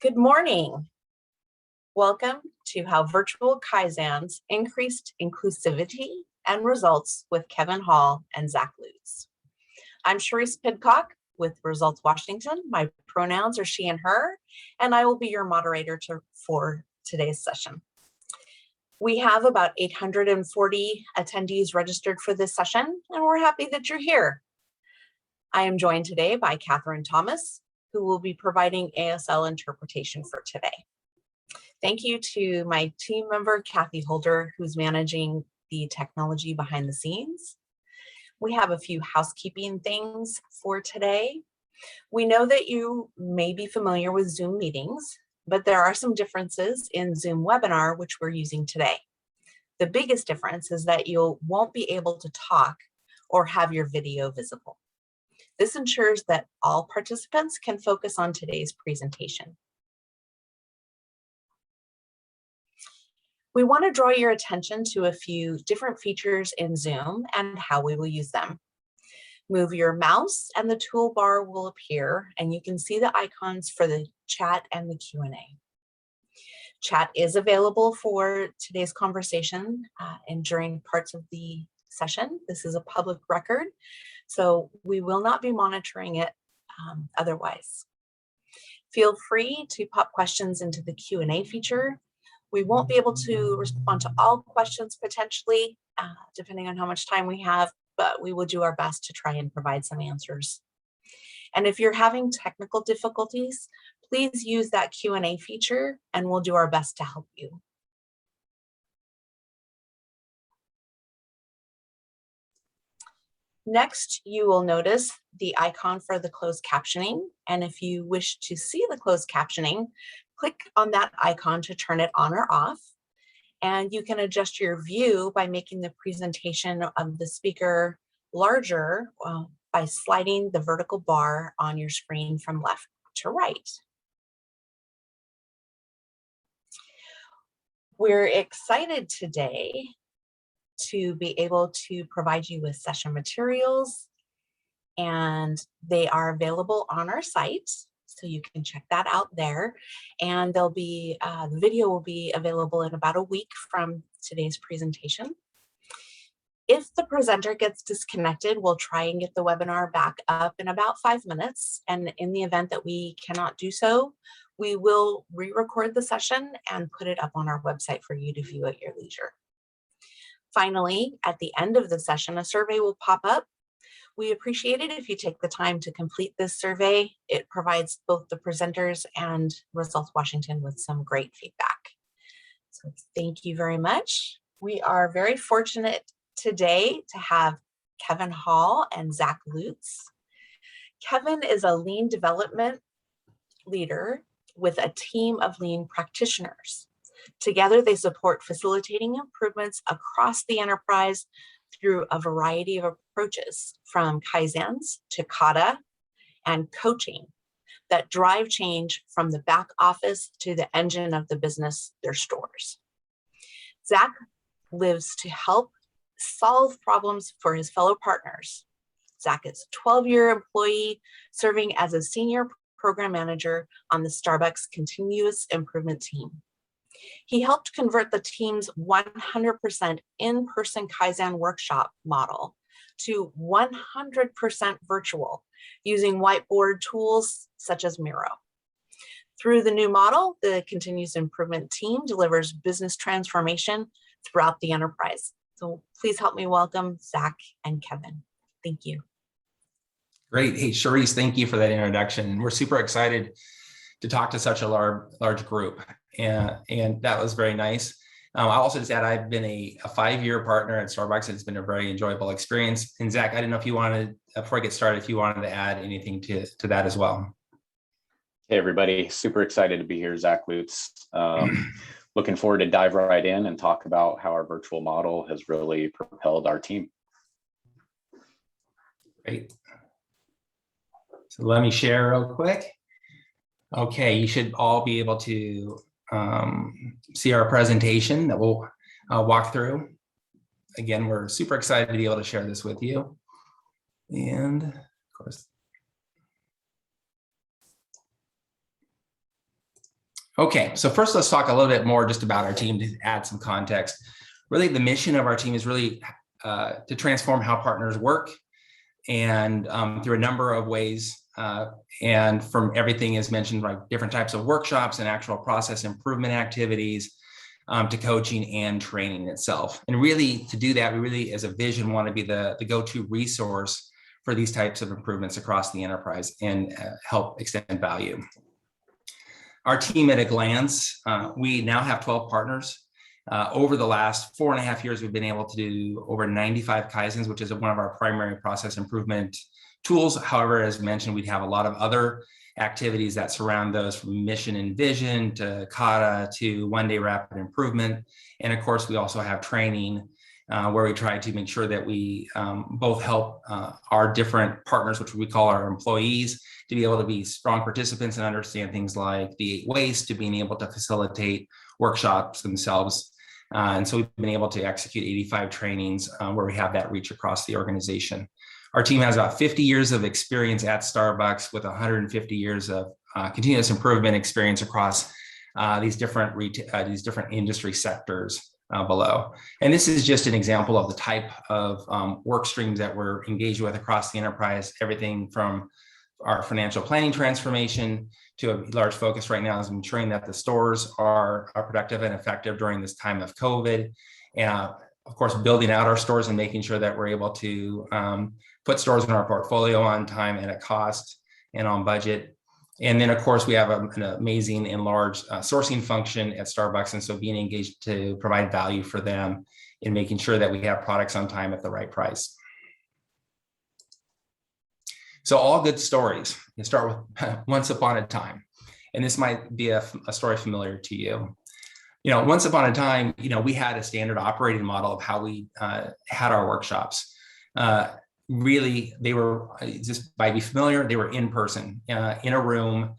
Good morning. Welcome to How Virtual Kaizens Increased Inclusivity and Results with Kevin Hall and Zach Lutz. I'm Sharice Pidcock with Results Washington. My pronouns are she and her, and I will be your moderator for today's session. We have about 840 attendees registered for this session, and we're happy that you're here. I am joined today by Catherine Thomas, who will be providing ASL interpretation for today. Thank you to my team member, Kathy Holder, who's managing the technology behind the scenes. We have a few housekeeping things for today. We know that you may be familiar with Zoom meetings, but there are some differences in Zoom webinar, which we're using today. The biggest difference is that you won't be able to talk or have your video visible. This ensures that all participants can focus on today's presentation. We want to draw your attention to a few different features in Zoom and how we will use them. Move your mouse and the toolbar will appear, and you can see the icons for the chat and the Q&A. Chat is available for today's conversation and during parts of the session. This is a public record, so we will not be monitoring it otherwise. Feel free to pop questions into the Q&A feature. We won't be able to respond to all questions potentially, depending on how much time we have, but we will do our best to try and provide some answers. And if you're having technical difficulties, please use that Q&A feature and we'll do our best to help you. Next, you will notice the icon for the closed captioning. And if you wish to see the closed captioning, click on that icon to turn it on or off. And you can adjust your view by making the presentation of the speaker larger by sliding the vertical bar on your screen from left to right. We're excited today to be able to provide you with session materials, and they are available on our site, so you can check that out there. And they'll be the video will be available in about a week from today's presentation. If the presenter gets disconnected, we'll try and get the webinar back up in about 5 minutes. And in the event that we cannot do so, we will re-record the session and put it up on our website for you to view at your leisure. Finally, at the end of the session, a survey will pop up. We appreciate it if you take the time to complete this survey. It provides both the presenters and Results Washington with some great feedback. So thank you very much. We are very fortunate today to have Kevin Hall and Zach Lutz. Kevin is a lean development leader with a team of lean practitioners. Together, they support facilitating improvements across the enterprise through a variety of approaches, from Kaizens to kata and coaching, that drive change from the back office to the engine of the business, their stores. Zach lives to help solve problems for his fellow partners. Zach is a 12-year employee serving as a senior program manager on the Starbucks continuous improvement team. He helped convert the team's 100% in-person Kaizen workshop model to 100% virtual using whiteboard tools such as Miro. Through the new model, the continuous improvement team delivers business transformation throughout the enterprise. So please help me welcome Zach and Kevin. Thank you. Great. Hey, Sharice, thank you for that introduction. We're super excited to talk to such a large group. And that was very nice. I'll also just add, I've been a 5-year partner at Starbucks, and it's been a very enjoyable experience. And Zach, I didn't know if you wanted, before I get started, if you wanted to add anything to that as well. Hey, everybody. Super excited to be here. Zach Lutz. Looking forward to dive right in and talk about how our virtual model has really propelled our team. Great. So let me share real quick. Okay, you should all be able to see our presentation that we'll walk through. Again, we're super excited to be able to share this with you. And of course, Okay, so first let's talk a little bit more just about our team to add some context. Really, the mission of our team is really to transform how partners work, and through a number of ways, and from everything as mentioned, like different types of workshops and actual process improvement activities, to coaching and training itself. And really, to do that, we really, as a vision, want to be the go-to resource for these types of improvements across the enterprise and help extend value. Our team at a glance, we now have 12 partners. Over the last 4.5 years, we've been able to do over 95 Kaizens, which is one of our primary process improvement tools. However, as mentioned, we have a lot of other activities that surround those, from mission and vision to kata to one-day rapid improvement. And of course, we also have training where we try to make sure that we both help our different partners, which we call our employees, to be able to be strong participants and understand things like the 8 ways, to being able to facilitate workshops themselves. And so we've been able to execute 85 trainings where we have that reach across the organization. Our team has about 50 years of experience at Starbucks, with 150 years of continuous improvement experience across these different industry sectors below. And this is just an example of the type of work streams that we're engaged with across the enterprise. Everything from our financial planning transformation to a large focus right now is ensuring that the stores are productive and effective during this time of COVID. And of course, building out our stores and making sure that we're able to put stores in our portfolio on time and at cost and on budget. And then, of course, we have an amazing and large sourcing function at Starbucks. And so being engaged to provide value for them in making sure that we have products on time at the right price. So all good stories. You start with once upon a time. And this might be a story familiar to you. Once upon a time, we had a standard operating model of how we had our workshops. Really, they were, just by be familiar, they were in person, in a room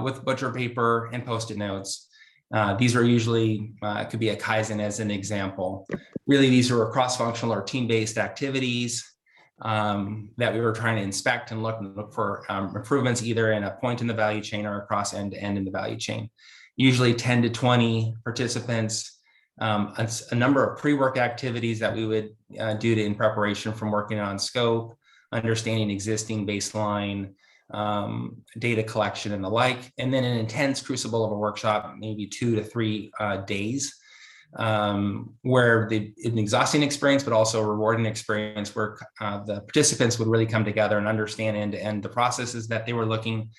with butcher paper and Post-it notes. These are usually, could be a Kaizen as an example. Really, these are cross-functional or team-based activities that we were trying to inspect and look for improvements, either in a point in the value chain or across end-to-end in the value chain. Usually 10 to 20 participants, a number of pre-work activities that we would do in preparation from working on scope, understanding existing baseline data collection and the like, and then an intense crucible of a workshop, maybe 2 to 3 days, where an exhausting experience, but also a rewarding experience, where the participants would really come together and understand end-to-end the processes that they were looking,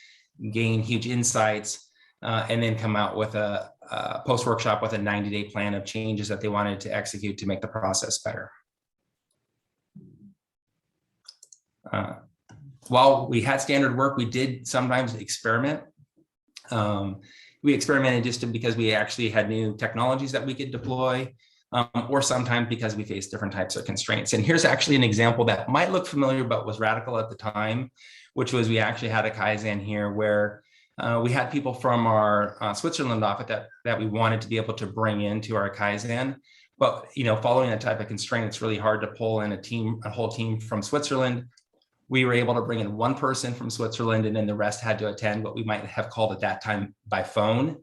gain huge insights, and then come out with a post-workshop with a 90-day plan of changes that they wanted to execute to make the process better. While we had standard work, we did sometimes experiment. We experimented just because we actually had new technologies that we could deploy, or sometimes because we faced different types of constraints. And here's actually an example that might look familiar, but was radical at the time, which was we actually had a Kaizen here where we had people from our Switzerland office that we wanted to be able to bring into our Kaizen. But following that type of constraint, it's really hard to pull in a whole team from Switzerland. We were able to bring in one person from Switzerland, and then the rest had to attend what we might have called at that time by phone.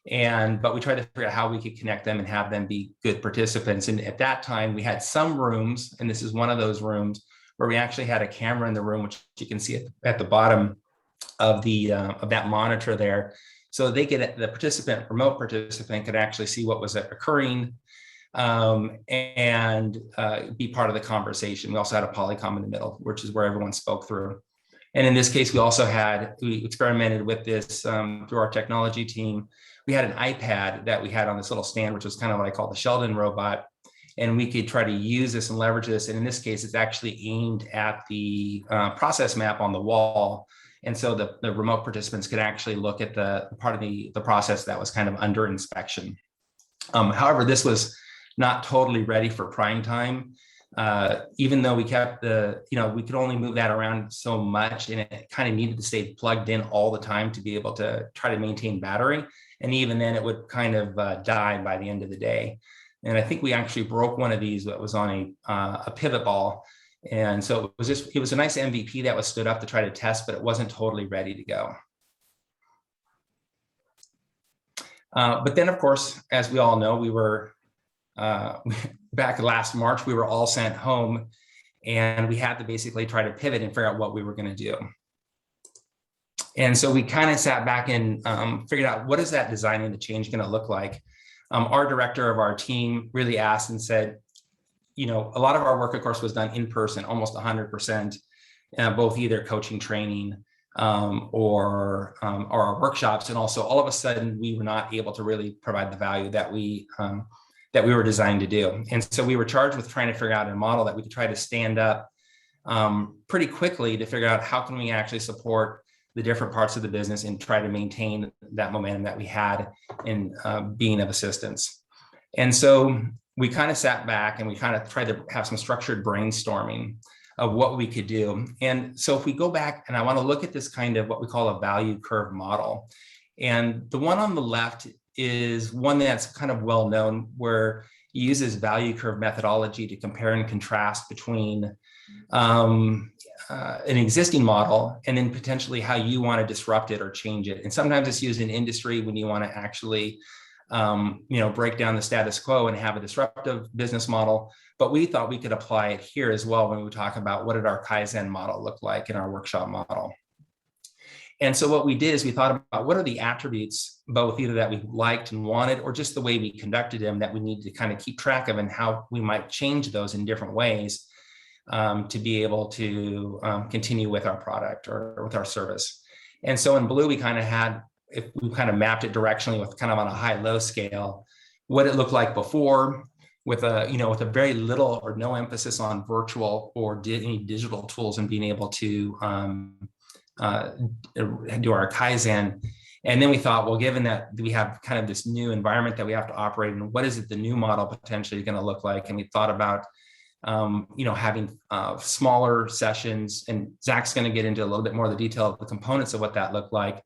But we tried to figure out how we could connect them and have them be good participants. And at that time, we had some rooms, and this is one of those rooms, where we actually had a camera in the room, which you can see at the bottom of that monitor there. So they could, the remote participant could actually see what was occurring and be part of the conversation. We also had a Polycom in the middle, which is where everyone spoke through. And in this case, we experimented with this through our technology team. We had an iPad that we had on this little stand, which was kind of what I call the Sheldon robot. And we could try to use this and leverage this. And in this case, it's actually aimed at the process map on the wall. And so the remote participants could actually look at the part of the process that was kind of under inspection. However, this was not totally ready for prime time. Even though we kept we could only move that around so much, and it kind of needed to stay plugged in all the time to be able to try to maintain battery. And even then it would kind of die by the end of the day. And I think we actually broke one of these that was on a pivot ball. And so it was a nice MVP that was stood up to try to test, but it wasn't totally ready to go. But then, of course, as we all know, we were back last March, we were all sent home, and we had to basically try to pivot and figure out what we were going to do. And so we kind of sat back and figured out, what is that design and the change going to look like? Our director of our team really asked and said, a lot of our work, of course, was done in person, almost 100%, both either coaching, training, or our workshops. And also, all of a sudden, we were not able to really provide the value that we were designed to do. And so we were charged with trying to figure out a model that we could try to stand up pretty quickly to figure out how can we actually support the different parts of the business and try to maintain that momentum that we had in being of assistance. And so we kind of sat back and we kind of tried to have some structured brainstorming of what we could do. And so if we go back, and I want to look at this kind of what we call a value curve model. And the one on the left is one that's kind of well known, where it uses value curve methodology to compare and contrast between an existing model and then potentially how you want to disrupt it or change it. And sometimes it's used in industry when you want to actually break down the status quo and have a disruptive business model. But we thought we could apply it here as well when we talk about what did our Kaizen model look like in our workshop model. And so what we did is we thought about what are the attributes, both either that we liked and wanted, or just the way we conducted them, that we need to kind of keep track of, and how we might change those in different ways to be able to continue with our product or with our service. And so in blue, we kind of had, if we kind of mapped it directionally with kind of on a high-low scale, what it looked like before, with a very little or no emphasis on virtual or any digital tools, and being able to do our Kaizen. And then we thought, well, given that we have kind of this new environment that we have to operate in, what is it the new model potentially going to look like? And we thought about having smaller sessions, and Zach's going to get into a little bit more of the detail of the components of what that looked like.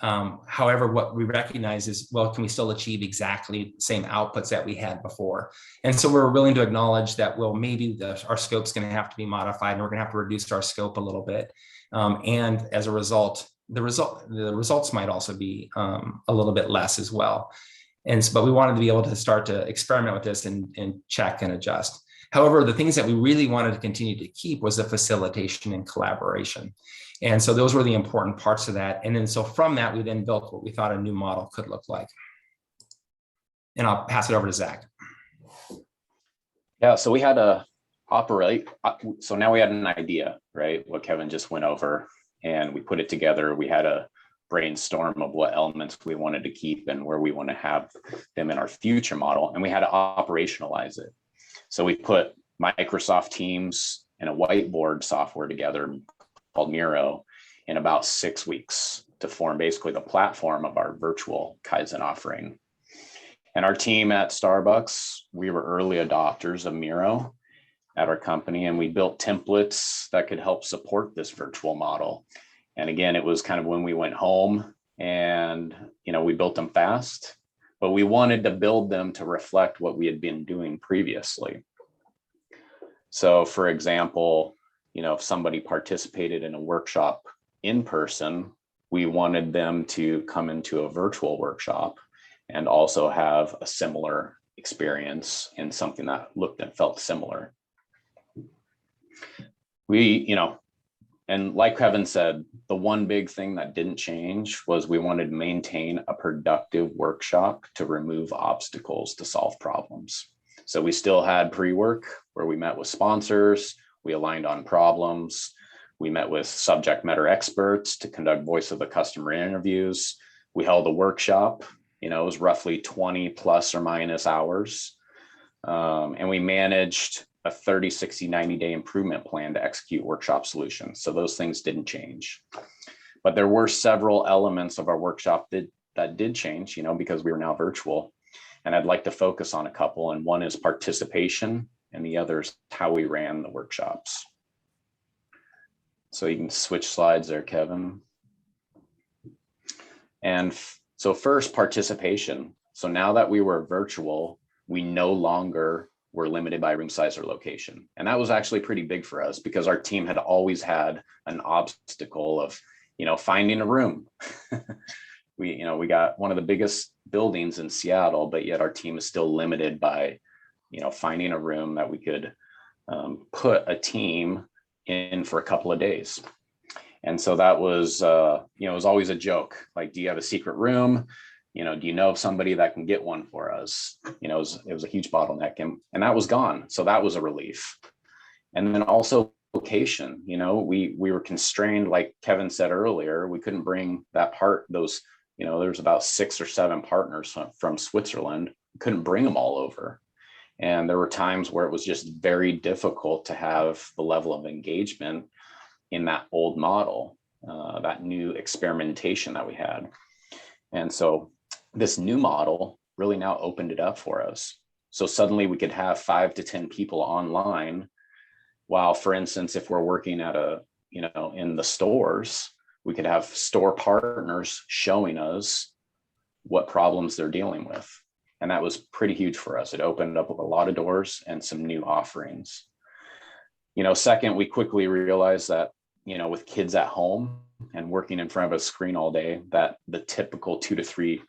However, what we recognize is, well, can we still achieve exactly the same outputs that we had before? And so we're willing to acknowledge that, well, maybe our scope's going to have to be modified, and we're going to have to reduce our scope a little bit. And as a result, the results might also be a little bit less as well. But we wanted to be able to start to experiment with this and check and adjust. However, the things that we really wanted to continue to keep was the facilitation and collaboration. And so those were the important parts of that. And then so from that, we then built what we thought a new model could look like. And I'll pass it over to Zach. Yeah, so we had to operate. So now we had an idea, right? What Kevin just went over, and we put it together. We had a brainstorm of what elements we wanted to keep and where we want to have them in our future model. And we had to operationalize it. So we put Microsoft Teams and a whiteboard software together called Miro in about 6 weeks to form basically the platform of our virtual Kaizen offering. And our team at Starbucks, we were early adopters of Miro at our company, and we built templates that could help support this virtual model. And again, it was kind of when we went home, and we built them fast, but we wanted to build them to reflect what we had been doing previously. So for example, if somebody participated in a workshop in person, we wanted them to come into a virtual workshop and also have a similar experience in something that looked and felt similar. And like Kevin said, the one big thing that didn't change was we wanted to maintain a productive workshop to remove obstacles to solve problems. So we still had pre-work where we met with sponsors, we aligned on problems, we met with subject matter experts to conduct voice of the customer interviews. We held a workshop, it was roughly 20 plus or minus hours. And we managed a 30, 60, 90-day improvement plan to execute workshop solutions. So those things didn't change. But there were several elements of our workshop that did change, because we were now virtual. And I'd like to focus on a couple. And one is participation, and the other is how we ran the workshops. So you can switch slides there, Kevin. And so first, participation. So now that we were virtual, we no longer were limited by room size or location. And that was actually pretty big for us, because our team had always had an obstacle of, finding a room. we got one of the biggest buildings in Seattle, but yet our team is still limited by, finding a room that we could put a team in for a couple of days. And so that was, it was always a joke. Like, do you have a secret room? Do you know of somebody that can get one for us? It was a huge bottleneck, and that was gone. So that was a relief. And then also location, we were constrained, like Kevin said earlier, we couldn't bring those, there's about 6 or 7 partners from Switzerland, couldn't bring them all over. And there were times where it was just very difficult to have the level of engagement in that old model, that new experimentation that we had. And so this new model really now opened it up for us. So suddenly we could have 5 to 10 people online, while, for instance, if we're working at in the stores, we could have store partners showing us what problems they're dealing with. And that was pretty huge for us. It opened up a lot of doors and some new offerings. Second, we quickly realized that, with kids at home and working in front of a screen all day, that the typical 2 to 3,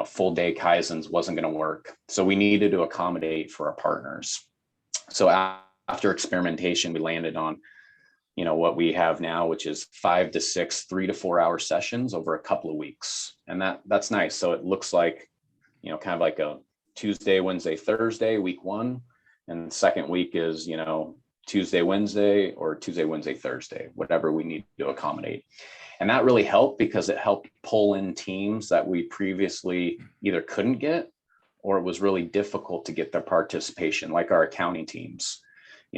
full day Kaizens wasn't going to work. So we needed to accommodate for our partners. So after experimentation, we landed on, what we have now, which is 5 to 6, 3 to 4 hour sessions over a couple of weeks. And that's nice. So it looks like, kind of like a Tuesday, Wednesday, Thursday, week 1. And the second week is, Tuesday, Wednesday, or Tuesday, Wednesday, Thursday, whatever we need to accommodate. And that really helped because it helped pull in teams that we previously either couldn't get, or it was really difficult to get their participation, like our accounting teams.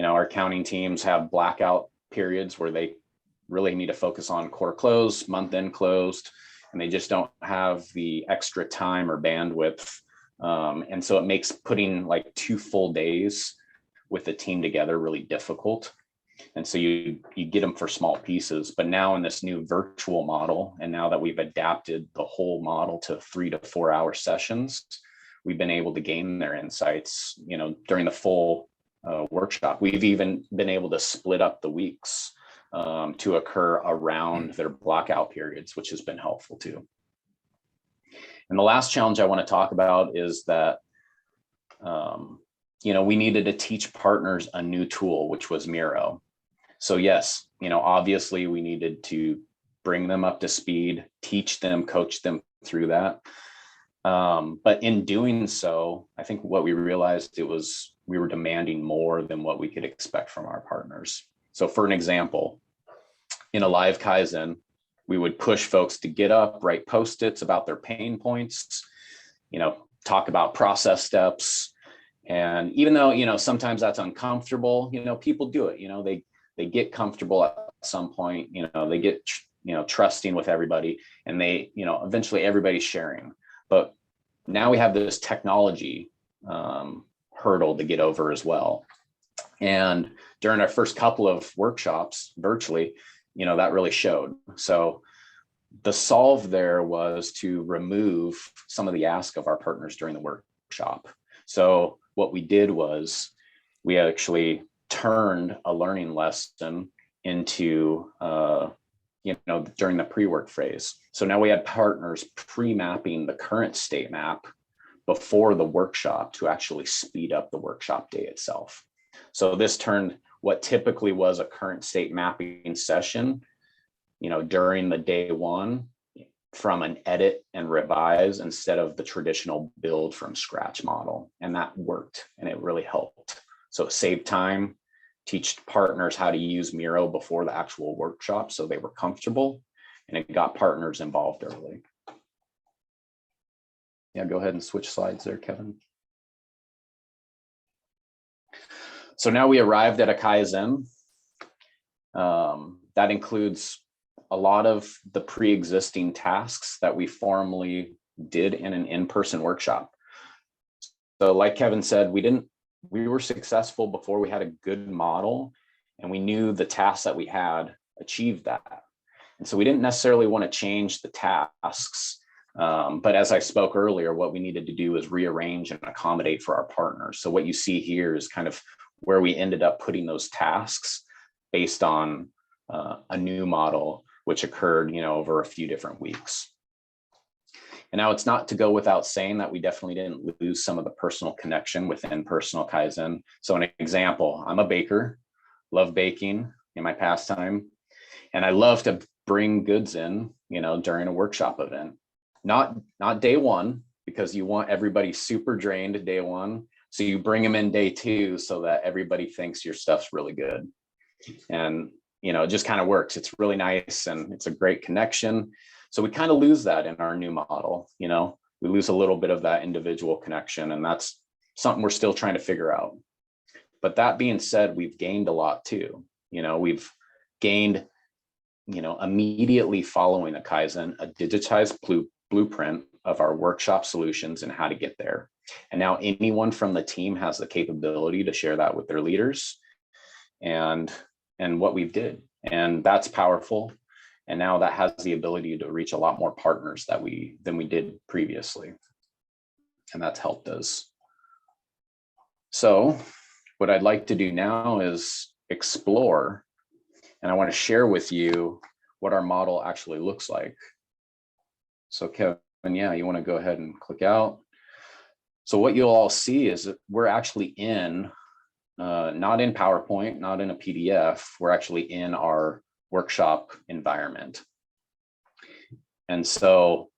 Our accounting teams have blackout periods where they really need to focus on quarter close, month end closed, and they just don't have the extra time or bandwidth. And so it makes putting like 2 full days with the team together really difficult. And so you get them for small pieces. But now in this new virtual model, and now that we've adapted the whole model to 3 to 4 hour sessions, we've been able to gain their insights, during the full workshop. We've even been able to split up the weeks to occur around their blackout periods, which has been helpful too. And the last challenge I want to talk about is that, we needed to teach partners a new tool, which was Miro. So yes, obviously we needed to bring them up to speed, teach them, coach them through that. But in doing so, I think what we realized we were demanding more than what we could expect from our partners. So for an example, in a live Kaizen, we would push folks to get up, write post-its about their pain points, talk about process steps. And even though, sometimes that's uncomfortable, people do it, they get comfortable at some point, they get, trusting with everybody, and they, eventually everybody's sharing. But now we have this technology hurdle to get over as well. And during our first couple of workshops virtually, that really showed. So the solve there was to remove some of the ask of our partners during the workshop. So what we did was we actually turned a learning lesson into, during the pre-work phase. So now we had partners pre-mapping the current state map before the workshop to actually speed up the workshop day itself. So this turned what typically was a current state mapping session, during the day 1, from an edit and revise instead of the traditional build from scratch model. And that worked, and it really helped. So it saved time, teach partners how to use Miro before the actual workshop so they were comfortable, and it got partners involved early. Yeah, go ahead and switch slides there, Kevin. So now we arrived at a Kaizen. That includes a lot of the pre-existing tasks that we formerly did in an in-person workshop. So like Kevin said, we were successful before we had a good model, and we knew the tasks that we had achieved that. And so we didn't necessarily want to change the tasks. But as I spoke earlier, what we needed to do is rearrange and accommodate for our partners. So what you see here is kind of where we ended up putting those tasks based on a new model, which occurred, over a few different weeks. And now it's not to go without saying that we definitely didn't lose some of the personal connection within personal Kaizen. So an example, I'm a baker, love baking in my pastime, and I love to bring goods in, during a workshop event. Not day one, because you want everybody super drained day one. So you bring them in day two so that everybody thinks your stuff's really good. And, it just kind of works. It's really nice and it's a great connection. So we kind of lose that in our new model. We lose a little bit of that individual connection, and that's something we're still trying to figure out. But that being said, we've gained a lot too. We've gained, immediately following a Kaizen, a digitized blueprint of our workshop solutions and how to get there. And now anyone from the team has the capability to share that with their leaders and what we did. And that's powerful. And now that has the ability to reach a lot more partners than we did previously. And that's helped us. So what I'd like to do now is explore, and I want to share with you what our model actually looks like. So Kevin, yeah, you want to go ahead and click out. So what you'll all see is that we're actually in, not in PowerPoint, not in a PDF, we're actually in our workshop environment. And so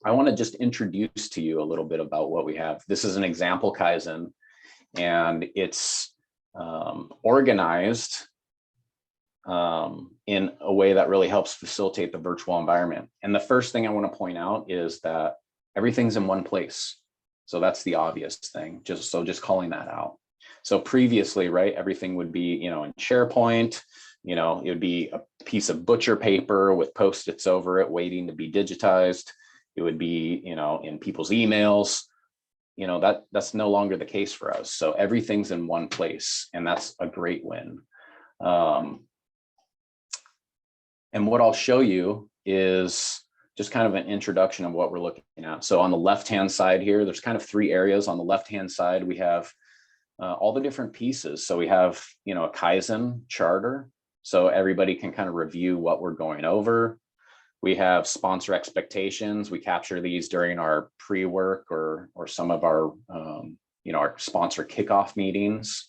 I want to just introduce to you a little bit about what we have. This is an example Kaizen, and it's organized in a way that really helps facilitate the virtual environment. And the first thing I want to point out is that everything's in one place. So that's the obvious thing, just calling that out. So previously, right, everything would be, in SharePoint, it would be a piece of butcher paper with Post-its over it waiting to be digitized. It would be, in people's emails. That's no longer the case for us. So everything's in one place, and that's a great win. And what I'll show you is just kind of an introduction of what we're looking at. So on the left-hand side here, there's kind of three areas. On the left-hand side, we have all the different pieces. So we have, a Kaizen charter. So everybody can kind of review what we're going over. We have sponsor expectations. We capture these during our pre-work or some of our, our sponsor kickoff meetings.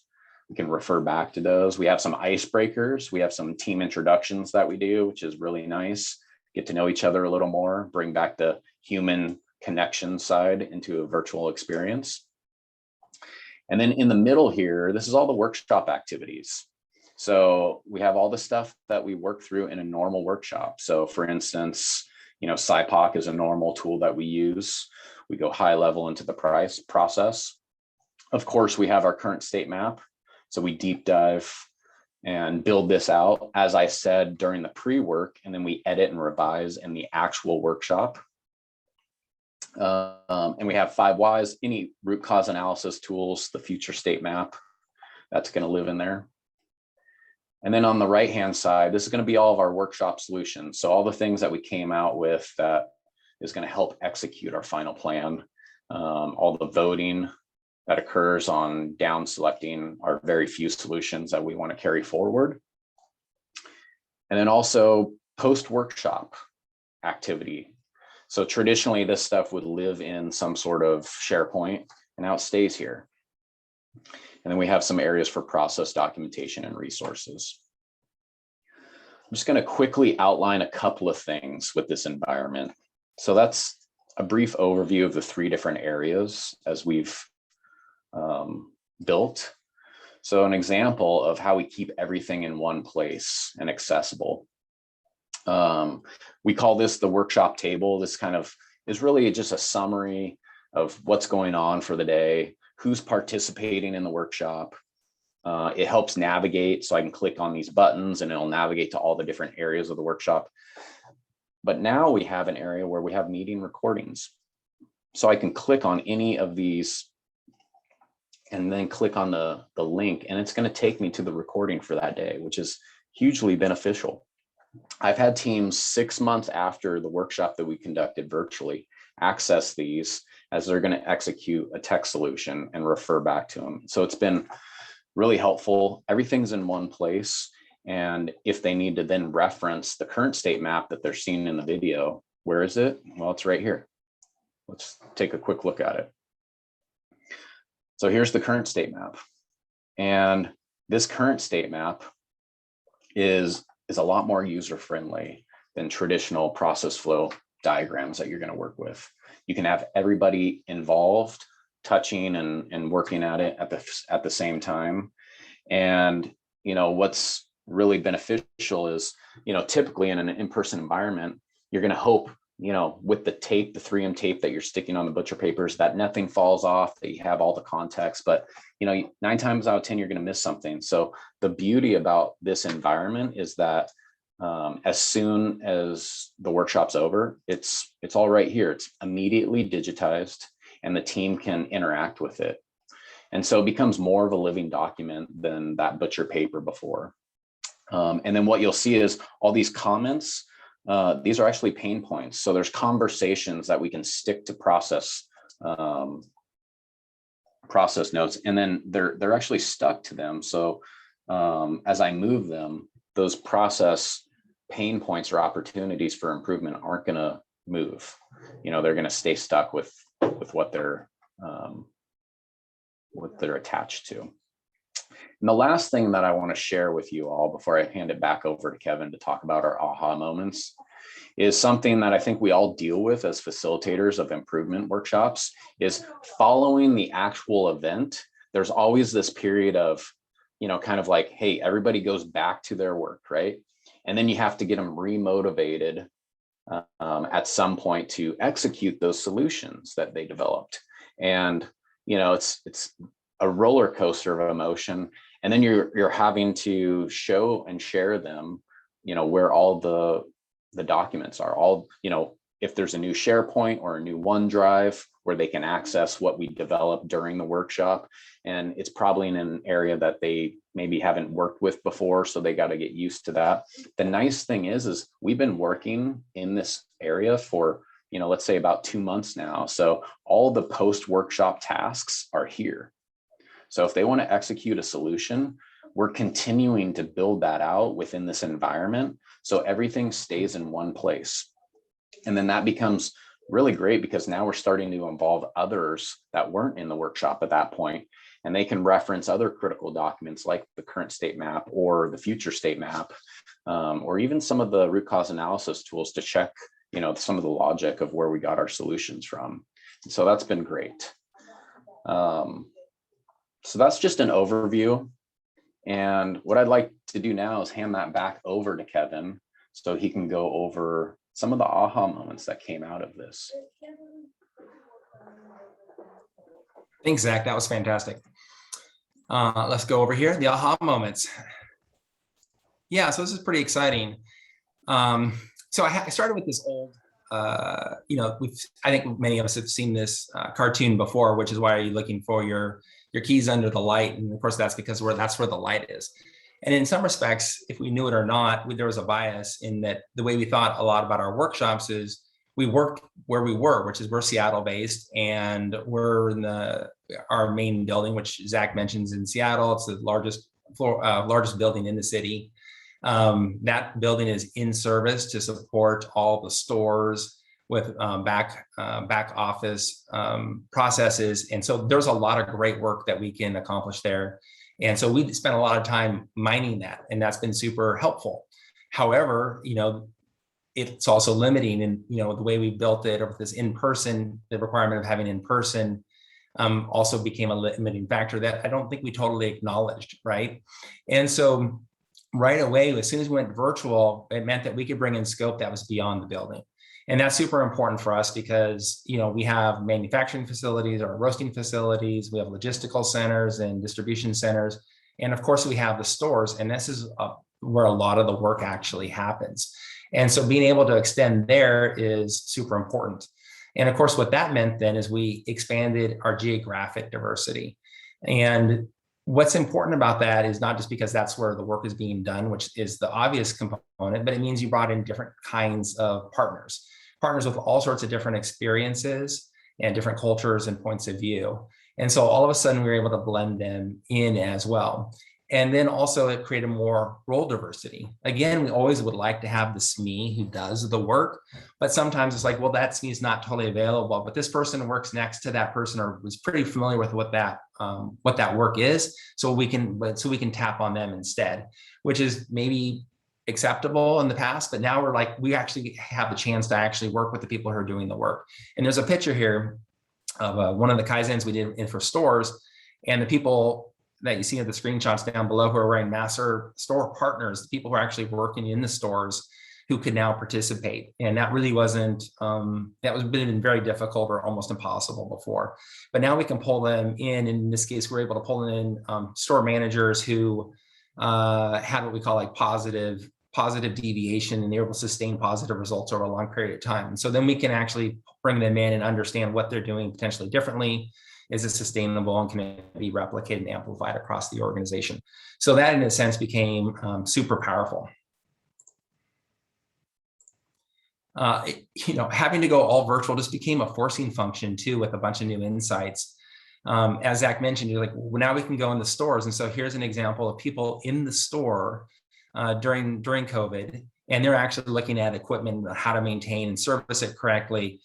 We can refer back to those. We have some icebreakers. We have some team introductions that we do, which is really nice. Get to know each other a little more, bring back the human connection side into a virtual experience. And then in the middle here, this is all the workshop activities. So we have all the stuff that we work through in a normal workshop. So for instance, SciPoc is a normal tool that we use. We go high level into the process. Of course, we have our current state map. So we deep dive and build this out, as I said, during the pre-work, and then we edit and revise in the actual workshop. And we have 5 whys, any root cause analysis tools, the future state map, that's going to live in there. And then on the right-hand side, this is going to be all of our workshop solutions. So all the things that we came out with that is going to help execute our final plan, all the voting that occurs on down selecting our very few solutions that we want to carry forward. And then also post-workshop activity. So traditionally this stuff would live in some sort of SharePoint, and now it stays here. And then we have some areas for process documentation and resources. I'm just going to quickly outline a couple of things with this environment. So that's a brief overview of the 3 different areas as we've built. So an example of how we keep everything in one place and accessible. We call this the workshop table. This kind of is really just a summary of what's going on for the day, who's participating in the workshop. It helps navigate, so I can click on these buttons and it'll navigate to all the different areas of the workshop. But now we have an area where we have meeting recordings. So I can click on any of these and then click on the link, and it's going to take me to the recording for that day, which is hugely beneficial. I've had teams 6 months after the workshop that we conducted virtually access these as they're going to execute a tech solution and refer back to them. So it's been really helpful. Everything's in one place. And if they need to then reference the current state map that they're seeing in the video, where is it? Well, it's right here. Let's take a quick look at it. So here's the current state map. And this current state map is a lot more user-friendly than traditional process flow diagrams that you're going to work with. You can have everybody involved, touching and working at it at the same time. And what's really beneficial is, typically in an in-person environment, you're going to hope, with the tape, the 3M tape that you're sticking on the butcher papers, that nothing falls off, that you have all the context. But 9 times out of 10, you're going to miss something. So the beauty about this environment is that as soon as the workshop's over, it's all right here. It's immediately digitized, and the team can interact with it. And so it becomes more of a living document than that butcher paper before. And then what you'll see is all these comments. These are actually pain points. So there's conversations that we can stick to process notes, and then they're actually stuck to them. So as I move them, those process pain points or opportunities for improvement aren't going to move. They're going to stay stuck with what they're attached to. And the last thing that I want to share with you all before I hand it back over to Kevin to talk about our aha moments is something that I think we all deal with as facilitators of improvement workshops, is following the actual event. There's always this period of, kind of like, hey, everybody goes back to their work, right? And then you have to get them remotivated at some point to execute those solutions that they developed. And, it's a roller coaster of emotion. And then you're having to show and share them, where all the documents are, all, if there's a new SharePoint or a new OneDrive where they can access what we developed during the workshop. And it's probably in an area that they maybe haven't worked with before, so they got to get used to that. The nice thing is we've been working in this area for, let's say about 2 months now. So all the post-workshop tasks are here. So if they want to execute a solution, we're continuing to build that out within this environment, so everything stays in one place. And then that becomes really great, because now we're starting to involve others that weren't in the workshop at that point, and they can reference other critical documents like the current state map or the future state map, or even some of the root cause analysis tools to check, some of the logic of where we got our solutions from. So that's been great. So that's just an overview. And what I'd like to do now is hand that back over to Kevin so he can go over some of the aha moments that came out of this. Thanks, Zach. That was fantastic. Let's go over here, the aha moments. Yeah, so this is pretty exciting. So I started with this old, I think many of us have seen this cartoon before, which is why are you looking for your keys under the light? And of course, that's because that's where the light is. And in some respects, if we knew it or not, there was a bias in that the way we thought a lot about our workshops is we worked where we were, which is we're Seattle based, and we're in our main building, which Zach mentions in Seattle. It's the largest building in the city. That building is in service to support all the stores with back office processes. And so there's a lot of great work that we can accomplish there. And so we spent a lot of time mining that, and that's been super helpful. However, it's also limiting, and the way we built it over this in-person, the requirement of having in-person also became a limiting factor that I don't think we totally acknowledged, right? And so right away, as soon as we went virtual, it meant that we could bring in scope that was beyond the building. And that's super important for us because, we have manufacturing facilities or roasting facilities, we have logistical centers and distribution centers. And of course we have the stores, and this is where a lot of the work actually happens. And so being able to extend there is super important. And of course, what that meant then is we expanded our geographic diversity. And what's important about that is not just because that's where the work is being done, which is the obvious component, but it means you brought in different kinds of partners with all sorts of different experiences and different cultures and points of view. And so all of a sudden we were able to blend them in as well. And then also it created more role diversity. Again, we always would like to have the SME who does the work, but sometimes it's like, well, that SME is not totally available, but this person works next to that person or was pretty familiar with what that work is. So we can tap on them instead, which is maybe acceptable in the past, but now we're like, we actually have the chance to actually work with the people who are doing the work. And there's a picture here of one of the Kaizens we did for stores, and the people that you see at the screenshots down below who are wearing masks are store partners, the people who are actually working in the stores who could now participate. And that really wasn't, that was been very difficult or almost impossible before. But now we can pull them in this case, we're able to pull in store managers who had what we call like positive deviation, and they're able to sustain positive results over a long period of time. And so then we can actually bring them in and understand what they're doing potentially differently. Is it sustainable, and can it be replicated and amplified across the organization? So that in a sense became super powerful. Having to go all virtual just became a forcing function too, with a bunch of new insights. As Zach mentioned, you're like, well, now we can go in the stores. And so here's an example of people in the store during COVID, and they're actually looking at equipment, how to maintain and service it correctly.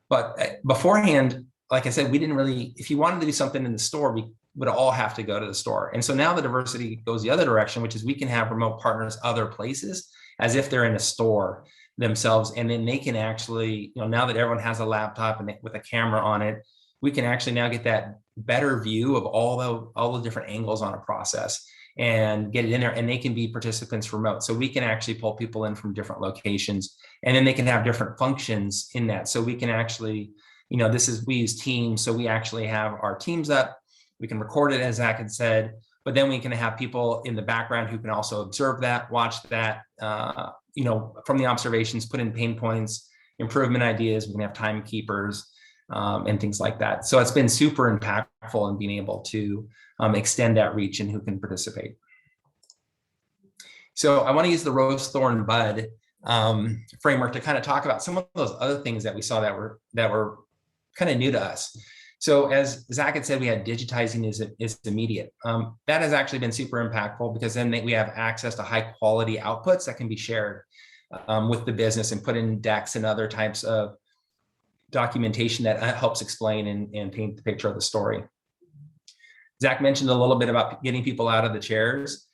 But beforehand, like I said, we didn't really, if you wanted to do something in the store, we would all have to go to the store. And so now the diversity goes the other direction, which is we can have remote partners other places as if they're in a store themselves. And then they can actually, now that everyone has a laptop and with a camera on it, we can actually now get that better view of all the different angles on a process and get it in there, and they can be participants remote. So we can actually pull people in from different locations, and then they can have different functions in that. So we can actually, we use Teams. So we actually have our teams up. We can record it, as Zach had said, but then we can have people in the background who can also observe that, watch that, from the observations, put in pain points, improvement ideas. We can have timekeepers and things like that. So it's been super impactful in being able to extend that reach and who can participate. So I want to use the rose, thorn, bud framework to kind of talk about some of those other things that we saw that were kind of new to us. So as Zach had said, we had digitizing is immediate. That has actually been super impactful, because then we have access to high quality outputs that can be shared with the business and put in decks and other types of documentation that helps explain and paint the picture of the story. Zach mentioned a little bit about getting people out of the chairs.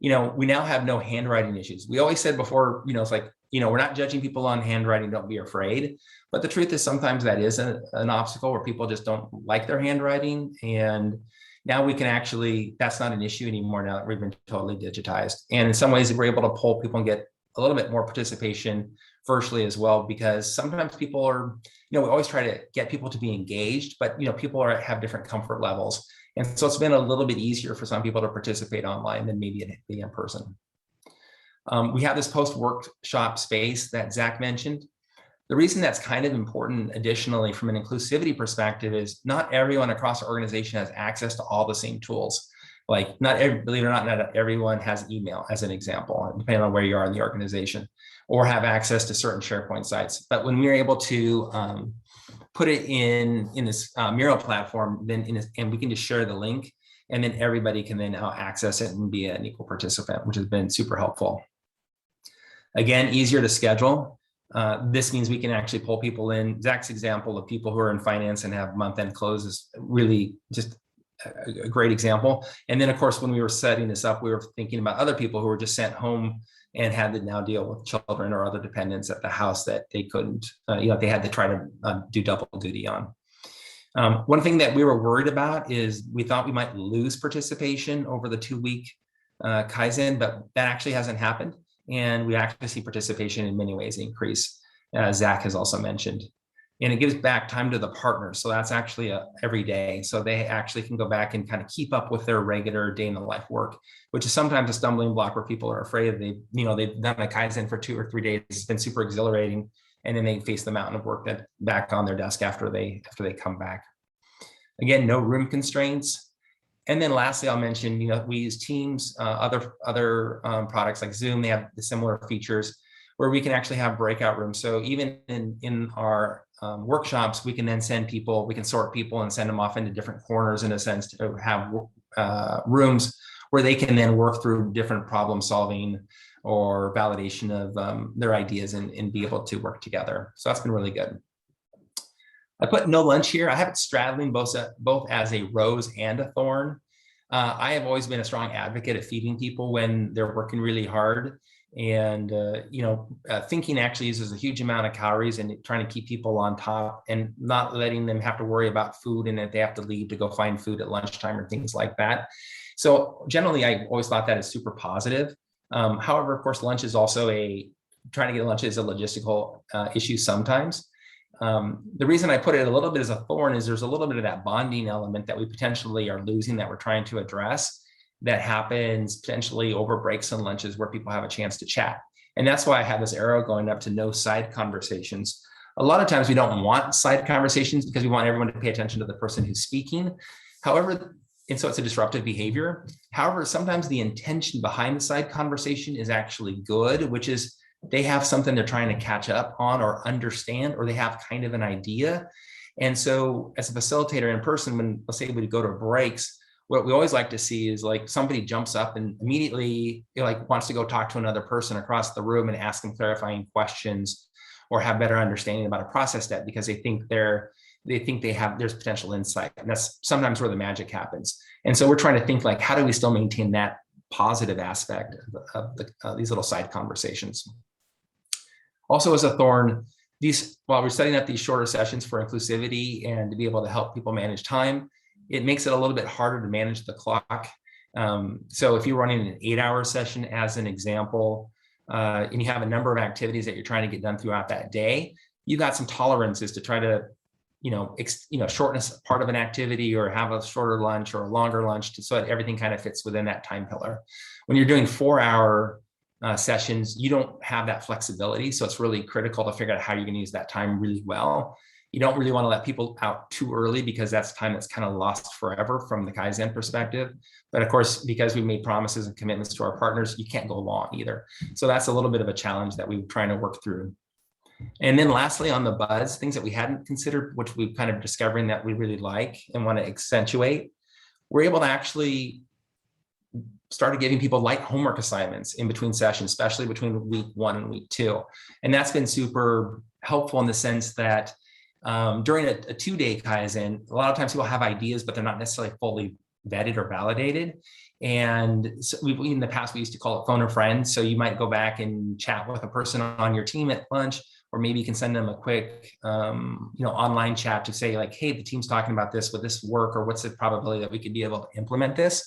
We now have no handwriting issues. We always said before, it's like, we're not judging people on handwriting, don't be afraid. But the truth is sometimes that is an obstacle where people just don't like their handwriting. And now we can actually, that's not an issue anymore now that we've been totally digitized. And in some ways we're able to pull people and get a little bit more participation virtually as well, because sometimes people are, we always try to get people to be engaged, but people have different comfort levels. And so it's been a little bit easier for some people to participate online than maybe in person. We have this post-workshop space that Zach mentioned. The reason that's kind of important additionally from an inclusivity perspective is not everyone across the organization has access to all the same tools. Like believe it or not everyone has email, as an example, depending on where you are in the organization, or have access to certain SharePoint sites. But when we're able to put it in this Miro platform, and we can just share the link, and then everybody can then now access it and be an equal participant, which has been super helpful. Again, easier to schedule. This means we can actually pull people in. Zach's example of people who are in finance and have month-end close is really just a great example. And then, of course, when we were setting this up, we were thinking about other people who were just sent home and had to now deal with children or other dependents at the house that they couldn't, they had to try to do double duty on. One thing that we were worried about is we thought we might lose participation over the 2-week Kaizen, but that actually hasn't happened. And we actually see participation in many ways increase, as Zach has also mentioned. And it gives back time to the partners. So that's actually every day. So they actually can go back and kind of keep up with their regular day in the life work, which is sometimes a stumbling block where people are afraid they've done a Kaizen for 2 or 3 days. It's been super exhilarating. And then they face the mountain of work that back on their desk after they come back. Again, no room constraints. And then lastly, I'll mention, we use Teams, other products like Zoom, they have the similar features where we can actually have breakout rooms. So even in our workshops, we can then we can sort people and send them off into different corners in a sense to have rooms where they can then work through different problem solving or validation of their ideas and be able to work together. So that's been really good. I put no lunch here. I have it straddling both as a rose and a thorn. I have always been a strong advocate of feeding people when they're working really hard. And, thinking actually uses a huge amount of calories, and trying to keep people on top and not letting them have to worry about food and that they have to leave to go find food at lunchtime or things like that. So generally, I always thought that is super positive. However, of course, lunch is also trying to get lunch is a logistical issue sometimes. The reason I put it a little bit as a thorn is there's a little bit of that bonding element that we potentially are losing that we're trying to address, that happens potentially over breaks and lunches where people have a chance to chat. And that's why I have this arrow going up to no side conversations. A lot of times we don't want side conversations because we want everyone to pay attention to the person who's speaking. However, and so it's a disruptive behavior. However, sometimes the intention behind the side conversation is actually good, which is they have something they're trying to catch up on or understand, or they have kind of an idea. And so as a facilitator in person, when let's say we go to breaks, what we always like to see is like somebody jumps up and immediately wants to go talk to another person across the room and ask them clarifying questions or have better understanding about a process step because they think there's potential insight. And that's sometimes where the magic happens. And so we're trying to think like, how do we still maintain that positive aspect of these little side conversations? Also as a thorn, while we're setting up these shorter sessions for inclusivity and to be able to help people manage time, it makes it a little bit harder to manage the clock. So if you're running an 8-hour session as an example, and you have a number of activities that you're trying to get done throughout that day, you've got some tolerances to try to, shorten part of an activity or have a shorter lunch or a longer lunch so that everything kind of fits within that time pillar. When you're doing 4-hour sessions, you don't have that flexibility. So it's really critical to figure out how you're going to use that time really well. You don't really want to let people out too early because that's time that's kind of lost forever from the Kaizen perspective. But of course, because we made promises and commitments to our partners, you can't go long either. So that's a little bit of a challenge that we're trying to work through. And then lastly, on the buzz, things that we hadn't considered, which we've kind of discovering that we really like and want to accentuate, we're able to actually started giving people light homework assignments in between sessions, especially between week 1 and week 2. And that's been super helpful in the sense that during a 2-day Kaizen, a lot of times people have ideas, but they're not necessarily fully vetted or validated. And so in the past, we used to call it phone a friend. So you might go back and chat with a person on your team at lunch, or maybe you can send them a quick, online chat to say like, hey, the team's talking about this, would this work? Or what's the probability that we could be able to implement this?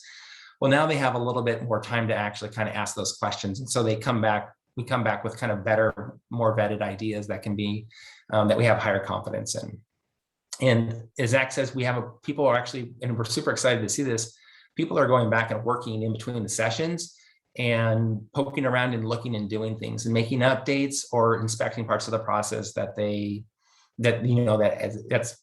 Well, now they have a little bit more time to actually kind of ask those questions. And so we come back with kind of better, more vetted ideas that can be, that we have higher confidence in. And as Zach says, people are actually, and we're super excited to see this, people are going back and working in between the sessions and poking around and looking and doing things and making updates or inspecting parts of the process that's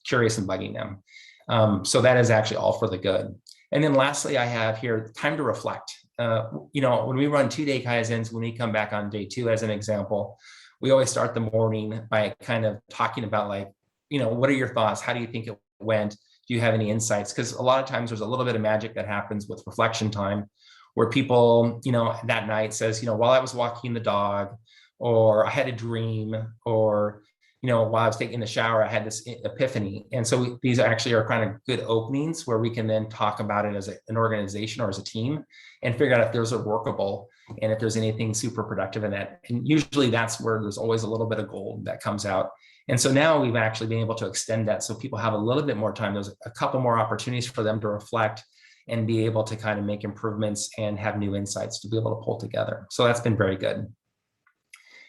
curious and bugging them. So that is actually all for the good. And then lastly, I have here time to reflect. When we run 2-day Kaizens, when we come back on day 2, as an example, we always start the morning by kind of talking about what are your thoughts? How do you think it went? Do you have any insights? Because a lot of times there's a little bit of magic that happens with reflection time where people, that night says, while I was walking the dog, or I had a dream, or, while I was taking the shower, I had this epiphany. And so these actually are kind of good openings where we can then talk about it as an organization or as a team and figure out if there's a workable and if there's anything super productive in that. And usually that's where there's always a little bit of gold that comes out. And so now we've actually been able to extend that so people have a little bit more time. There's a couple more opportunities for them to reflect and be able to kind of make improvements and have new insights to be able to pull together. So that's been very good.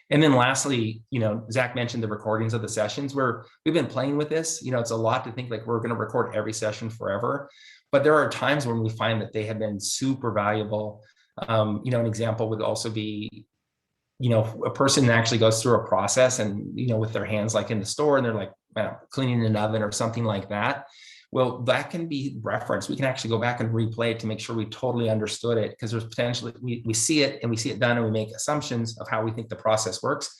And then lastly, Zach mentioned the recordings of the sessions where we've been playing with this. It's a lot to think like we're going to record every session forever, but there are times when we find that they have been super valuable. An example would also be, a person actually goes through a process and, with their hands like in the store and they're like cleaning an oven or something like that. Well, that can be referenced. We can actually go back and replay it to make sure we totally understood it, because there's potentially, we see it and we see it done and we make assumptions of how we think the process works.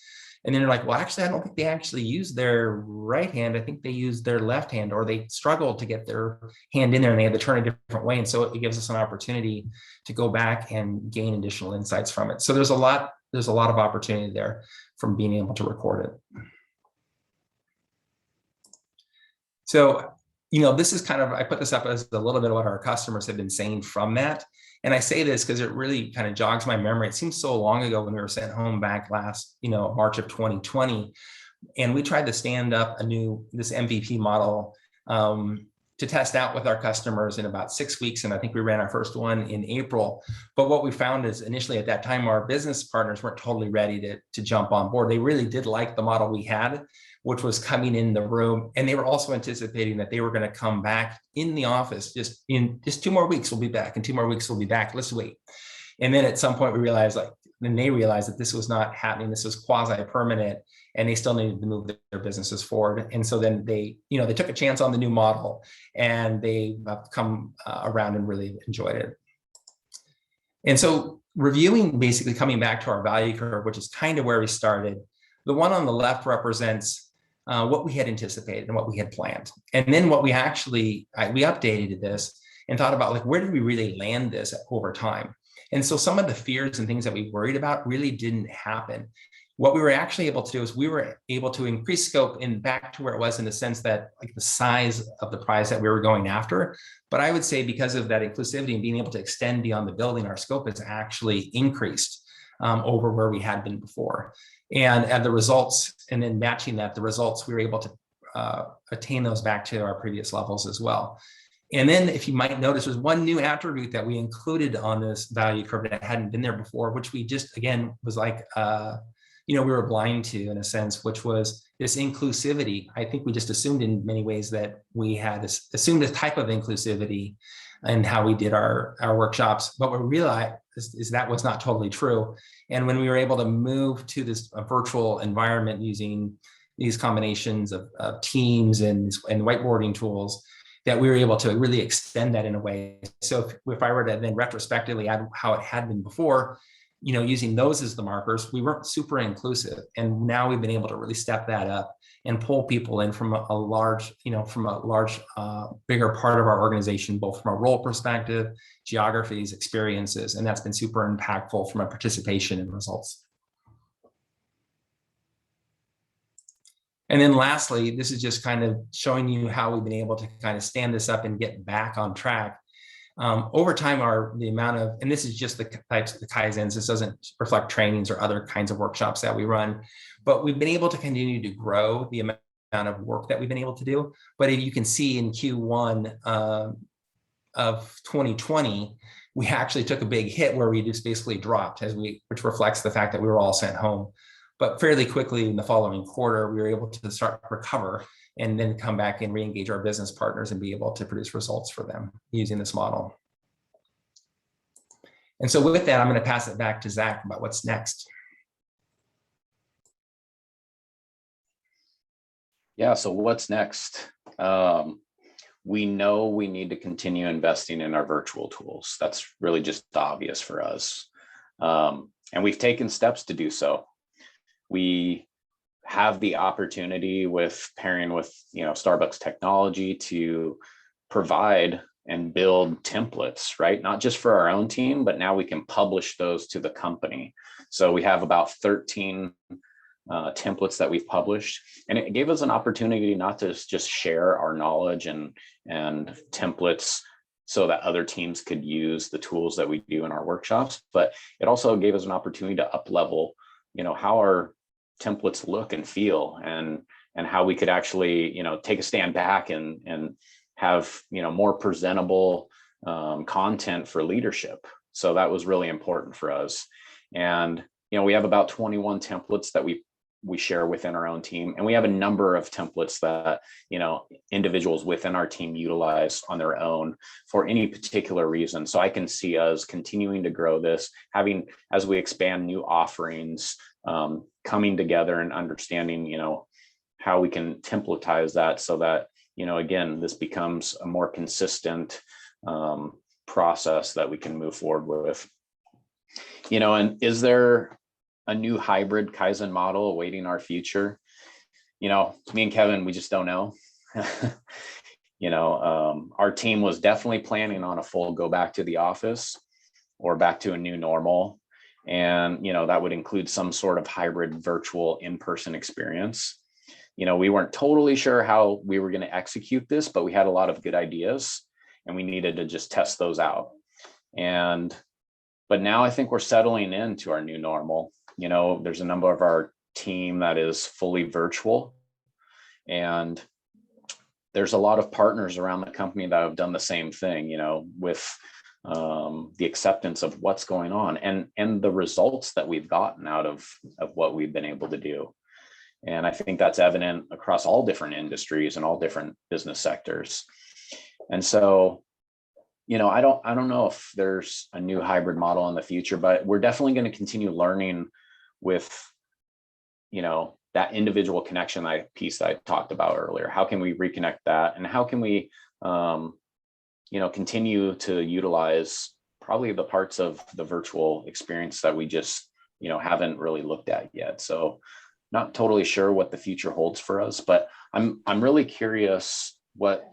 And then they're like, well, actually, I don't think they actually use their right hand. I think they use their left hand, or they struggled to get their hand in there and they had to turn a different way. And so it gives us an opportunity to go back and gain additional insights from it. So there's a lot of opportunity there from being able to record it. So, this is kind of, I put this up as a little bit of what our customers have been saying from that. And I say this because it really kind of jogs my memory. It seems so long ago when we were sent home back last, March of 2020. And we tried to stand up this MVP model to test out with our customers in about 6 weeks. And I think we ran our first one in April. But what we found is initially at that time, our business partners weren't totally ready to jump on board. They really did like the model we had, which was coming in the room. And they were also anticipating that they were going to come back in the office just 2 more weeks, we'll be back. In 2 more weeks, we'll be back. Let's wait. And then at some point we realized they realized that this was not happening. This was quasi-permanent, and they still needed to move their businesses forward. And so then they took a chance on the new model, and they have come around and really enjoyed it. And so reviewing, basically coming back to our value curve, which is kind of where we started, the one on the left represents what we had anticipated and what we had planned. And then what we updated this and thought about, where did we really land this over time? And so some of the fears and things that we worried about really didn't happen. What we were actually able to do is we were able to increase scope and back to where it was, in the sense that the size of the prize that we were going after. But I would say because of that inclusivity and being able to extend beyond the building, our scope has actually increased over where we had been before. And the results, and then matching that, the results, we were able to attain those back to our previous levels as well. And then, if you might notice, there's one new attribute that we included on this value curve that hadn't been there before, which we just, again, was we were blind to, in a sense, which was this inclusivity. I think we just assumed in many ways that we had assumed a type of inclusivity and how we did our workshops. But what we realized is that was not totally true. And when we were able to move to this virtual environment using these combinations of teams and whiteboarding tools, that we were able to really extend that in a way. So if I were to then retrospectively add how it had been before, using those as the markers, we weren't super inclusive. And now we've been able to really step that up and pull people in from a large, bigger part of our organization, both from a role perspective, geographies, experiences, and that's been super impactful from a participation and results. And then lastly, this is just kind of showing you how we've been able to kind of stand this up and get back on track. Over time, the amount of, and this is just the types of the Kaizens, this doesn't reflect trainings or other kinds of workshops that we run, but we've been able to continue to grow the amount of work that we've been able to do. But you can see in Q1 of 2020, we actually took a big hit where we just basically dropped, which reflects the fact that we were all sent home. But fairly quickly in the following quarter, we were able to start to recover and then come back and re-engage our business partners and be able to produce results for them using this model. And so with that, I'm going to pass it back to Zach about what's next. Yeah, so what's next? We know we need to continue investing in our virtual tools. That's really just obvious for us. And we've taken steps to do so. We have the opportunity with pairing with Starbucks technology to provide and build templates, right? Not just for our own team, but now we can publish those to the company. So we have about 13 templates that we've published, and it gave us an opportunity not to just share our knowledge and templates so that other teams could use the tools that we do in our workshops, but it also gave us an opportunity to up-level how our templates look and feel, and how we could actually take a stand back and have more presentable content for leadership. So that was really important for us. And we have about 21 templates that we share within our own team, and we have a number of templates that individuals within our team utilize on their own for any particular reason. So I can see us continuing to grow this, as we expand new offerings, coming together and understanding how we can templatize that so that again, this becomes a more consistent process that we can move forward with. And is there a new hybrid Kaizen model awaiting our future? You know, me and Kevin, we just don't know. You know, our team was definitely planning on a full go back to the office or back to a new normal. And, you know, that would include some sort of hybrid virtual in-person experience. You know, we weren't totally sure how we were going to execute this, but we had a lot of good ideas and we needed to just test those out. But now I think we're settling into our new normal. You know, there's a number of our team that is fully virtual, and there's a lot of partners around the company that have done the same thing, you know, with the acceptance of what's going on and the results that we've gotten out of what we've been able to do. And I think that's evident across all different industries and all different business sectors. And so, you know, I don't know if there's a new hybrid model in the future, but we're definitely going to continue learning with, you know, that individual connection piece that I talked about earlier. How can we reconnect that? And how can we, you know, continue to utilize probably the parts of the virtual experience that we just, you know, haven't really looked at yet. So not totally sure what the future holds for us, but I'm really curious what,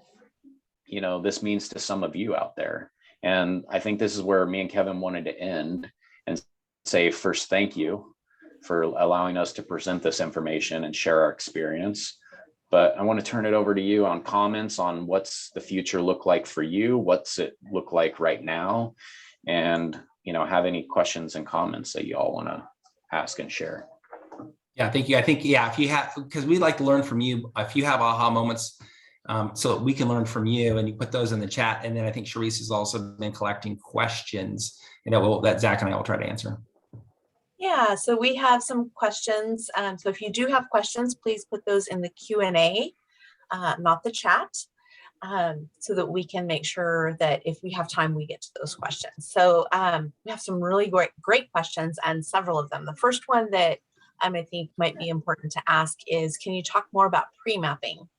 you know, this means to some of you out there. And I think this is where me and Kevin wanted to end and say first, thank you for allowing us to present this information and share our experience. But I want to turn it over to you on comments on what's the future look like for you, what's it look like right now, and, you know, have any questions and comments that you all want to ask and share. Yeah, thank you. I think, yeah, if you have, because we like to learn from you, if you have aha moments, so that we can learn from you, and you put those in the chat. And then I think Charisse has also been collecting questions, you know, that Zach and I will try to answer. Yeah, so we have some questions. So if you do have questions, please put those in the Q&A, not the chat, so that we can make sure that if we have time, we get to those questions. So we have some really great questions, and several of them. The first one that I think might be important to ask is, can you talk more about pre-mapping?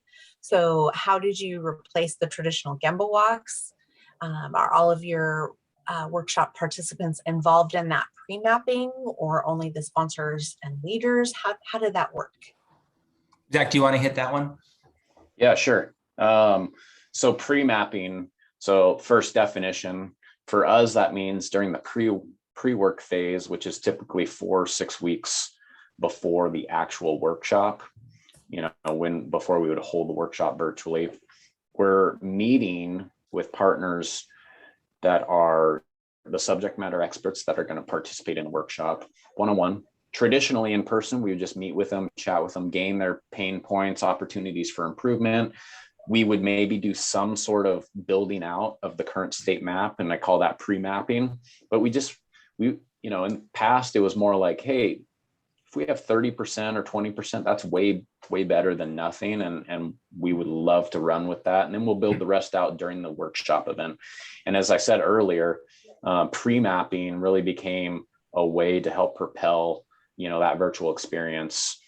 So how did you replace the traditional Gemba walks? Are all of your workshop participants involved in that pre-mapping, or only the sponsors and leaders? How did that work? Zach, do you want to hit that one? Yeah, sure. So pre-mapping, so first definition, for us, that means during the pre-work phase, which is typically 4 or 6 weeks before the actual workshop, you know, before we would hold the workshop virtually, we're meeting with partners that are the subject matter experts that are going to participate in the workshop one-on-one. Traditionally in person, we would just meet with them, chat with them, gain their pain points, opportunities for improvement. We would maybe do some sort of building out of the current state map, and I call that pre-mapping. But we, you know, in the past, it was more like, hey, if we have 30% or 20%, that's way better than nothing. And we would love to run with that. And then we'll build the rest out during the workshop event. And as I said earlier, pre-mapping really became a way to help propel, you know, that virtual experience,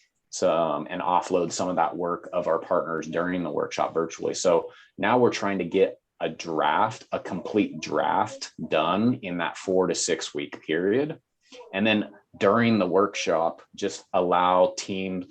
and offload some of that work of our partners during the workshop virtually. So now we're trying to get a complete draft done in that 4 to 6 week period. And then during the workshop, just allow team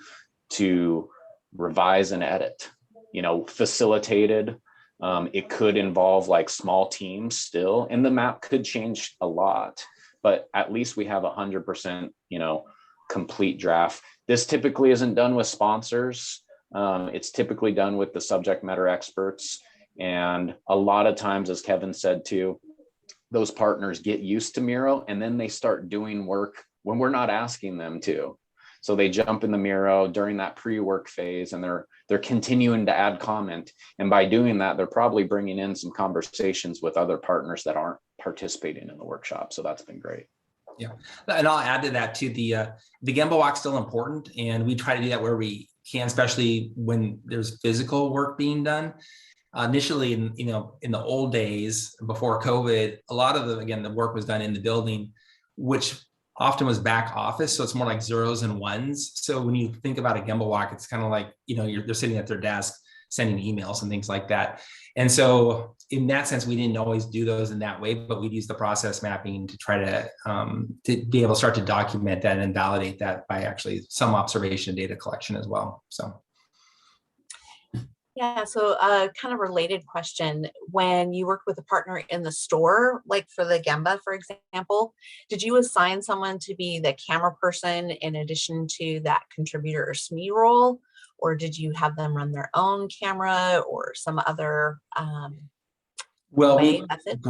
to revise and edit, you know, facilitated. It could involve like small teams still, and the map could change a lot, but at least we have 100%, you know, complete draft. This typically isn't done with sponsors. It's typically done with the subject matter experts. And a lot of times, as Kevin said too, those partners get used to Miro, and then they start doing work when we're not asking them to. So they jump in the Miro during that pre-work phase, and they're continuing to add comment. And by doing that, they're probably bringing in some conversations with other partners that aren't participating in the workshop. So that's been great. Yeah, and I'll add to that too. The Gemba walk's still important, and we try to do that where we can, especially when there's physical work being done. Initially, in the old days before COVID, a lot of the work was done in the building, which often was back office. So it's more like zeros and ones. So when you think about a Gemba walk, it's kind of like, they're sitting at their desk sending emails and things like that. And so in that sense, we didn't always do those in that way, but we'd use the process mapping to try to be able to start to document that and validate that by actually some observation and data collection as well. So. Yeah, so kind of related question. When you worked with a partner in the store, like for the Gemba, for example, did you assign someone to be the camera person in addition to that contributor or SME role? Or did you have them run their own camera or some other method?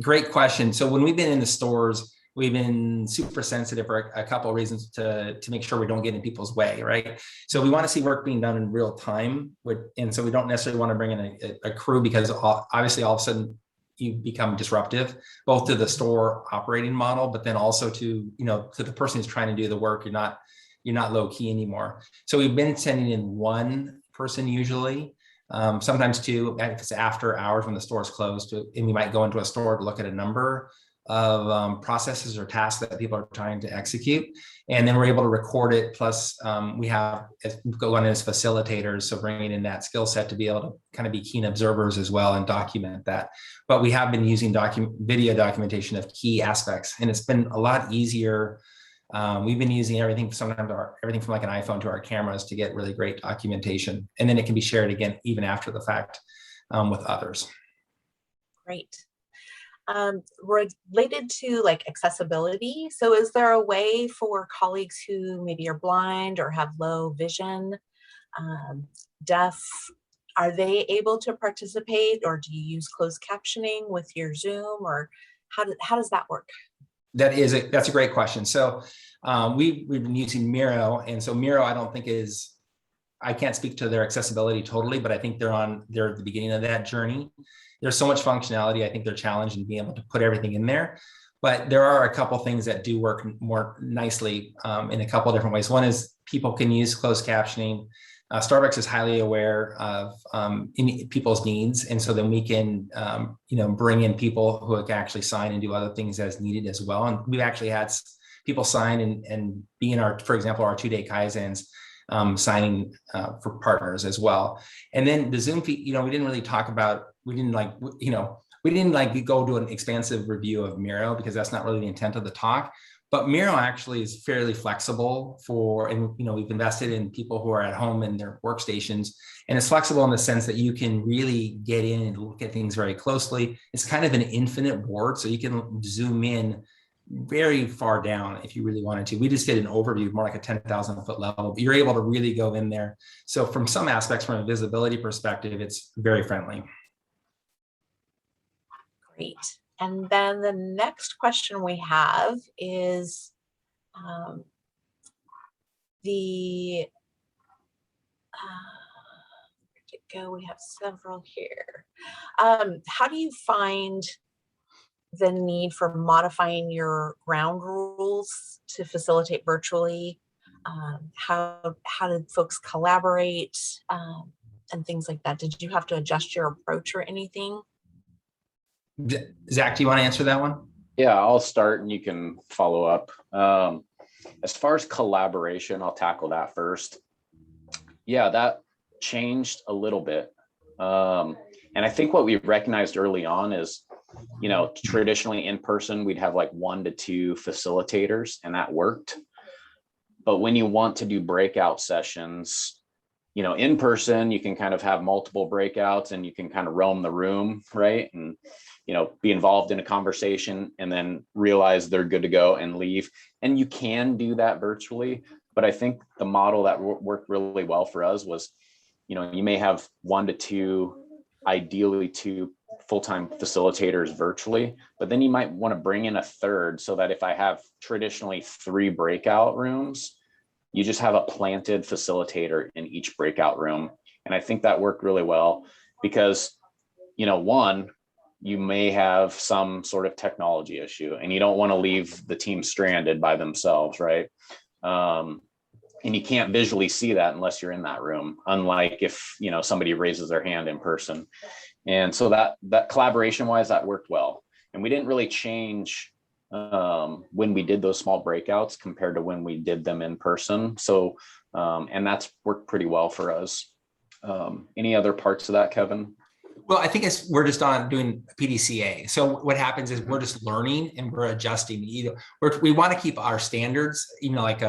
Great question. So when we've been in the stores, we've been super sensitive for a couple of reasons to make sure we don't get in people's way, right? So we want to see work being done in real time, and so we don't necessarily want to bring in a crew, because obviously all of a sudden you become disruptive, both to the store operating model, but then also to the person who's trying to do the work. You're not low key anymore. So we've been sending in one person usually, sometimes two, if it's after hours when the store is closed, and we might go into a store to look at a number of processes or tasks that people are trying to execute. And then we're able to record it. Plus we have go on as facilitators. So bringing in that skill set to be able to kind of be keen observers as well and document that. But we have been using video documentation of key aspects, and it's been a lot easier. We've been using everything from like an iPhone to our cameras to get really great documentation. And then it can be shared again, even after the fact, with others. Great. Related to like accessibility. So is there a way for colleagues who maybe are blind or have low vision, deaf, are they able to participate, or do you use closed captioning with your Zoom, or how does that work? That's a great question. So we've been using Miro, and so Miro I don't think I can't speak to their accessibility totally, but I think they're at the beginning of that journey. There's so much functionality. I think they're challenged in being able to put everything in there, but there are a couple things that do work more nicely in a couple of different ways. One is people can use closed captioning. Starbucks is highly aware of people's needs, and so then we can bring in people who can actually sign and do other things as needed as well. And we've actually had people sign and be in for example, our 2-day Kaizens, signing for partners as well. And then the Zoom feed, we didn't really talk about. We didn't go do an expansive review of Miro, because that's not really the intent of the talk. But Miro actually is fairly flexible and we've invested in people who are at home in their workstations, and it's flexible in the sense that you can really get in and look at things very closely. It's kind of an infinite board, so you can zoom in very far down if you really wanted to. We just did an overview, more like a 10,000 foot level, but you're able to really go in there. So from some aspects, from a visibility perspective, it's very friendly. Great. And then the next question we have is where did it go? We have several here. How do you find the need for modifying your ground rules to facilitate virtually? How did folks collaborate and things like that? Did you have to adjust your approach or anything? Zach, do you want to answer that one? Yeah, I'll start and you can follow up. As far as collaboration, I'll tackle that first. Yeah, that changed a little bit. And I think what we recognized early on is, traditionally in person, we'd have like 1 to 2 facilitators, and that worked. But when you want to do breakout sessions, in person, you can kind of have multiple breakouts and you can kind of roam the room, right? And be involved in a conversation and then realize they're good to go and leave. And you can do that virtually. But I think the model that worked really well for us was, you may have 1 to 2, ideally 2 full-time facilitators virtually, but then you might want to bring in a third, so that if I have traditionally 3 breakout rooms, you just have a planted facilitator in each breakout room. And I think that worked really well because, one, you may have some sort of technology issue and you don't want to leave the team stranded by themselves, right? And you can't visually see that unless you're in that room, unlike if, somebody raises their hand in person. And so that collaboration wise, that worked well. And we didn't really change when we did those small breakouts compared to when we did them in person. So, and that's worked pretty well for us. Any other parts of that, Kevin? Well, I think we're just on doing PDCA. So what happens is we're just learning and we're adjusting. We want to keep our standards, like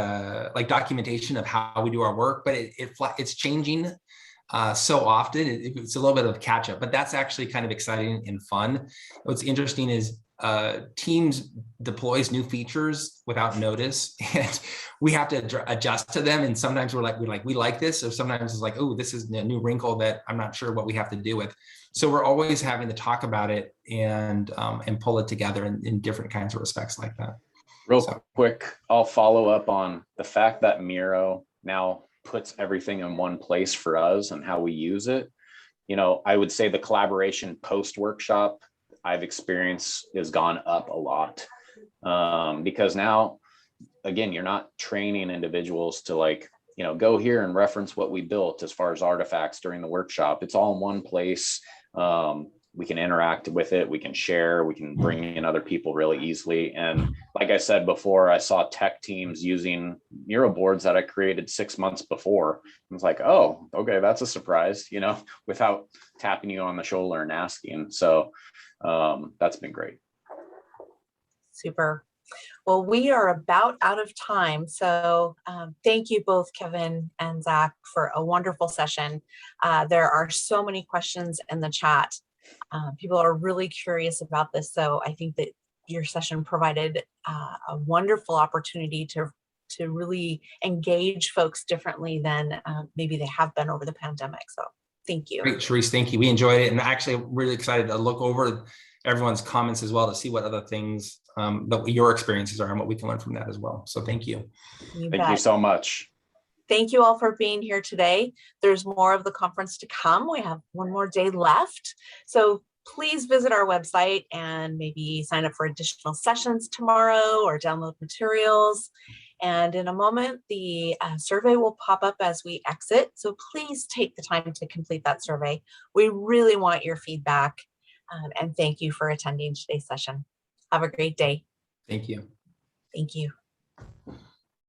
documentation of how we do our work, but it's changing so often. It's a little bit of catch up, but that's actually kind of exciting and fun. What's interesting is Teams deploys new features without notice, and we have to adjust to them. And sometimes we like this, or sometimes it's like, oh, this is a new wrinkle that I'm not sure what we have to do with. So we're always having to talk about it and pull it together in different kinds of respects like that. Real quick, I'll follow up on the fact that Miro now puts everything in one place for us and how we use it. I would say the collaboration post-workshop I've experienced has gone up a lot, because now, again, you're not training individuals to go here and reference what we built as far as artifacts during the workshop. It's all in one place. We can interact with it. We can share. We can bring in other people really easily. And like I said before, I saw tech teams using Miro boards that I created 6 months before. I was like, oh, okay, that's a surprise, without tapping you on the shoulder and asking. So that's been great. Super. Well, we are about out of time. So thank you both, Kevin and Zach, for a wonderful session. There are so many questions in the chat. People are really curious about this. So I think that your session provided a wonderful opportunity to really engage folks differently than maybe they have been over the pandemic. So thank you. Great, Charisse, thank you. We enjoyed it. And actually really excited to look over everyone's comments as well to see what other things that your experiences are and what we can learn from that as well. So thank you. Thank you so much. Thank you all for being here today. There's more of the conference to come. We have one more day left. So please visit our website and maybe sign up for additional sessions tomorrow or download materials. And in a moment, the survey will pop up as we exit. So please take the time to complete that survey. We really want your feedback. And thank you for attending today's session. Have a great day. Thank you. Thank you.